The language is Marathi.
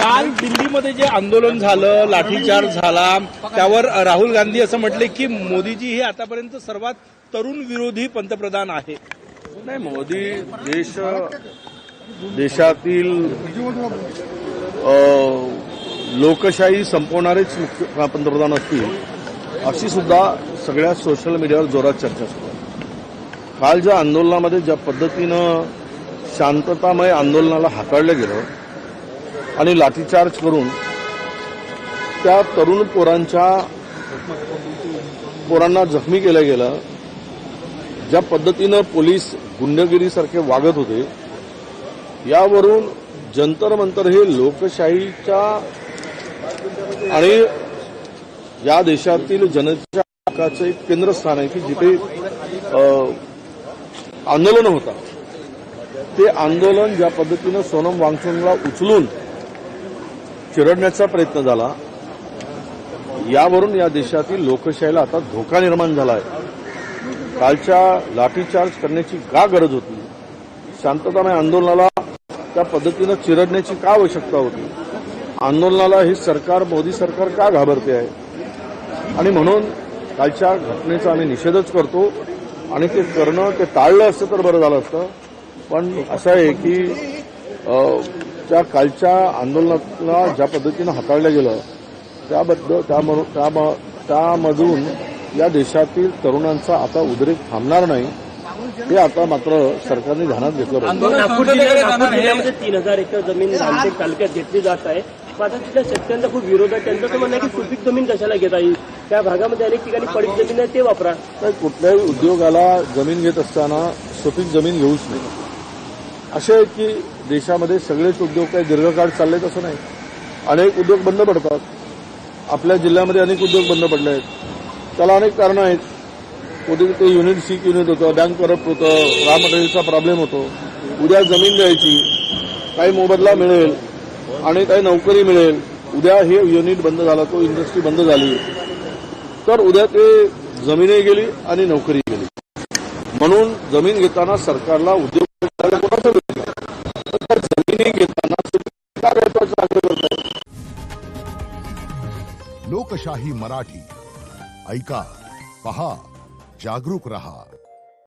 काल दिल्लीमध्ये जे आंदोलन झालं, लाठीचार्ज झाला, त्यावर राहुल गांधी असं म्हटले की मोदीजी हे आतापर्यंत सर्वात तरुण विरोधी पंतप्रधान आहे. नाही, मोदी देशातील लोकशाही संपवणारेच पंतप्रधान असतील अशी सुद्धा सगळ्या सोशल मीडियावर जोरात चर्चा सुरू आहे. काल ज्या आंदोलनामध्ये ज्या पद्धतीनं शांततामय आंदोलनाला हाताळलं गेलं आणि लाठीचार्ज करून त्या तरुण पोरांना जखमी केलं गेलं, ज्या पद्धतीनं पोलीस गुंडगिरीसारखे वागत होते, यावरून जंतर मंतर हे लोकशाहीच्या आणि या देशातील जनतेच्या हक्काचं एक केंद्रस्थान आहे की जिथे आंदोलन होता. ते आंदोलन ज्या पद्धतीनं सोनम वांगचुकला उचलून चिरडण्याचा प्रयत्न झाला, यावरून या देशातील लोकशाहीला आता धोका निर्माण झाला आहे. कालच्या लाठीचार्ज करण्याची का गरज होती? शांततामय आंदोलनाला त्या पद्धतीनं चिरडण्याची का आवश्यकता होती? आंदोलनाला हे सरकार, मोदी सरकार का घाबरते आहे? आणि म्हणून कालच्या घटनेचा आम्ही निषेधच करतो आणि ते करणं, ते टाळलं असतं तर बरं झालं असतं. पण असं आहे की त्या कालच्या आंदोलनाला ज्या पद्धतीनं हाताळलं गेलं त्यामधून या देशातील तरुणांचा आता उद्रेक थांबणार नाही, हे आता मात्र सरकारने ध्यानात घेतलं पाहिजे. नागपूर जिल्ह्यामध्ये 3000 एकर जमीन रामटेक तालुक्यात घेतली जात आहे. आता तिथल्या शेतकऱ्यांचा खूप विरोध आहे. त्यांचं तर म्हणणं आहे की सुपीक जमीन कशाला घेता येईल, त्या भागामध्ये अनेक ठिकाणी पडीक जमीन आहे ते वापरा. तर कुठल्याही उद्योगाला जमीन घेत असताना सुपीक जमीन घेऊच नाही. असे आहे की देशामध्ये सगळेच उद्योग काही दीर्घकाळ चाललेत असं नाही. अनेक उद्योग बंद पडतात. आपल्या जिल्ह्यामध्ये अनेक उद्योग बंद पडले आहेत. त्याला अनेक कारणं आहेत. कधी ते युनिट सीक युनिट होतं, बँक करप्ट होतं, रॉ मटेरियलचा प्रॉब्लेम होतो. उद्या जमीन द्यायची, काही मोबदला मिळेल आणि काही नोकरी मिळेल. उद्या हे युनिट बंद झाला, तो इंडस्ट्री बंद झाली तर उद्या ते जमीनही गेली आणि नोकरी गेली. म्हणून जमीन घेताना सरकारला उद्योग जमिनी घेताना लोकशाही मराठी ऐका, पहा, जागरूक रहा.